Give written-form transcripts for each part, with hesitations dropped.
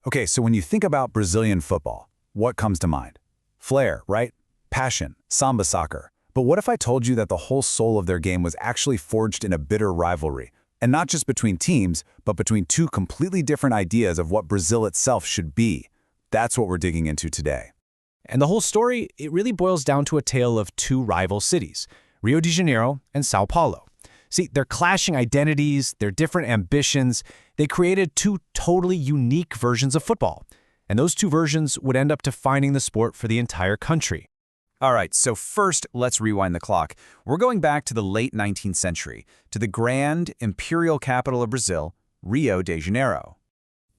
Okay, so when you think about Brazilian football, what comes to mind? Flair, right? Passion, samba soccer. But what if I told you that the whole soul of their game was actually forged in a bitter rivalry? And not just between teams, but between two completely different ideas of what Brazil itself should be. That's what we're digging into today. And the whole story, it really boils down to a tale of two rival cities, Rio de Janeiro and São Paulo. See, their clashing identities, their different ambitions, they created two totally unique versions of football. And those two versions would end up defining the sport for the entire country. All right, so first, let's rewind the clock. We're going back to the late 19th century, to the grand imperial capital of Brazil, Rio de Janeiro.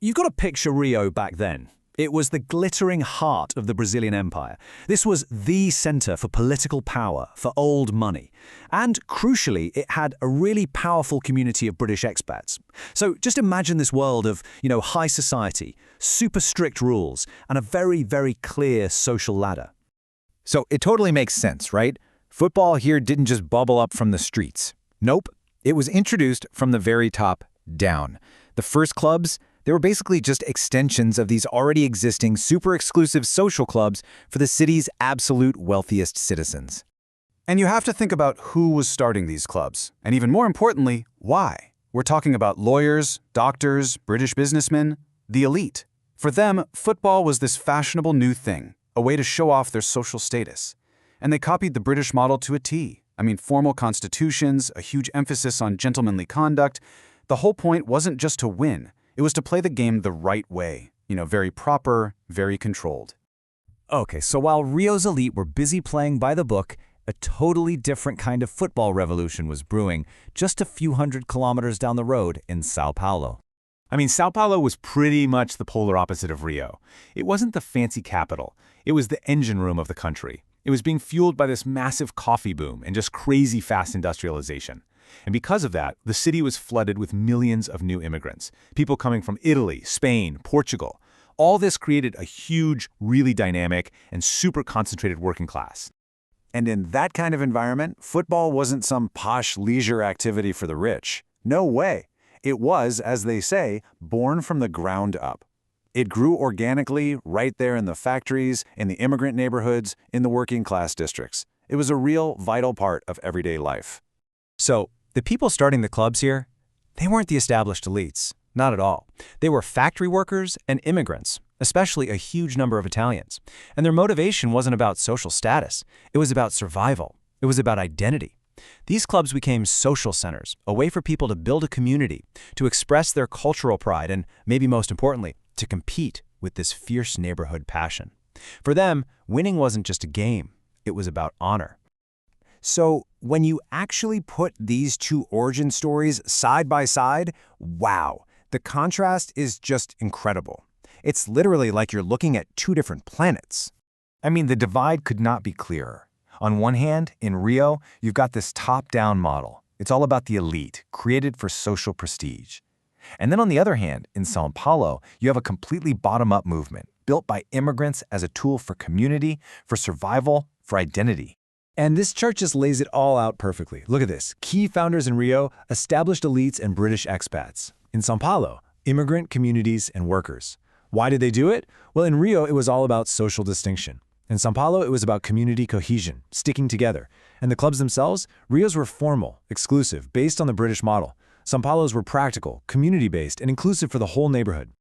You've got to picture Rio back then. It was the glittering heart of the Brazilian Empire. This was the center for political power, for old money. And crucially, it had a really powerful community of British expats. So just imagine this world of, high society, super strict rules, and a very, very clear social ladder. So it totally makes sense, right? Football here didn't just bubble up from the streets. Nope, it was introduced from the very top down. The first clubs, they were basically just extensions of these already existing super exclusive social clubs for the city's absolute wealthiest citizens. And you have to think about who was starting these clubs, and even more importantly, why. We're talking about lawyers, doctors, British businessmen, the elite. For them, football was this fashionable new thing, a way to show off their social status. And they copied the British model to a T. Formal constitutions, a huge emphasis on gentlemanly conduct. The whole point wasn't just to win. It was to play the game the right way. Very proper, very controlled. Okay, so while Rio's elite were busy playing by the book, a totally different kind of football revolution was brewing just a few hundred kilometers down the road in São Paulo. São Paulo was pretty much the polar opposite of Rio. It wasn't the fancy capital. It was the engine room of the country. It was being fueled by this massive coffee boom and just crazy fast industrialization. And because of that, the city was flooded with millions of new immigrants, people coming from Italy, Spain, Portugal. All this created a huge, really dynamic, and super concentrated working class. And in that kind of environment, football wasn't some posh leisure activity for the rich. No way. It was, as they say, born from the ground up. It grew organically right there in the factories, in the immigrant neighborhoods, in the working class districts. It was a real vital part of everyday life. So, the people starting the clubs here, they weren't the established elites. Not at all. They were factory workers and immigrants, especially a huge number of Italians. And their motivation wasn't about social status. It was about survival. It was about identity. These clubs became social centers, a way for people to build a community, to express their cultural pride, and maybe most importantly, to compete with this fierce neighborhood passion. For them, winning wasn't just a game. It was about honor. So, when you actually put these two origin stories side by side, wow, the contrast is just incredible. It's literally like you're looking at two different planets. The divide could not be clearer. On one hand, in Rio, you've got this top-down model. It's all about the elite, created for social prestige. And then on the other hand, in São Paulo, you have a completely bottom-up movement, built by immigrants as a tool for community, for survival, for identity. And this chart just lays it all out perfectly. Look at this. Key founders in Rio, established elites and British expats. In São Paulo, immigrant communities and workers. Why did they do it? Well, in Rio, it was all about social distinction. In São Paulo, it was about community cohesion, sticking together. And the clubs themselves, Rio's were formal, exclusive, based on the British model. São Paulo's were practical, community-based, and inclusive for the whole neighborhood.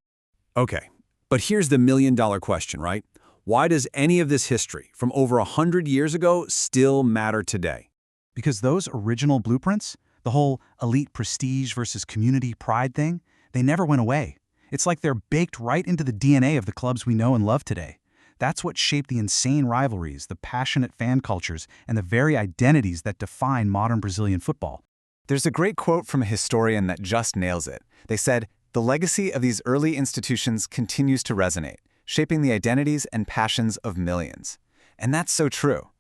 Okay, but here's the million-dollar question, right? Why does any of this history from over 100 years ago still matter today? Because those original blueprints, the whole elite prestige versus community pride thing, they never went away. It's like they're baked right into the DNA of the clubs we know and love today. That's what shaped the insane rivalries, the passionate fan cultures, and the very identities that define modern Brazilian football. There's a great quote from a historian that just nails it. They said, "The legacy of these early institutions continues to resonate, shaping the identities and passions of millions." And that's so true.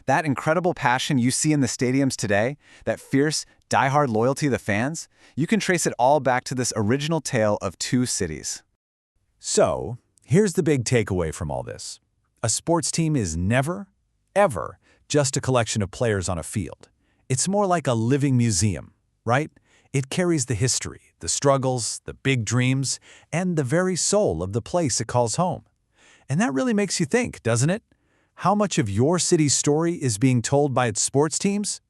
That incredible passion you see in the stadiums today, that fierce, diehard loyalty of the fans, you can trace it all back to this original tale of two cities. So, here's the big takeaway from all this. A sports team is never, ever just a collection of players on a field. It's more like a living museum, right? It carries the history, the struggles, the big dreams, and the very soul of the place it calls home. And that really makes you think, doesn't it? How much of your city's story is being told by its sports teams?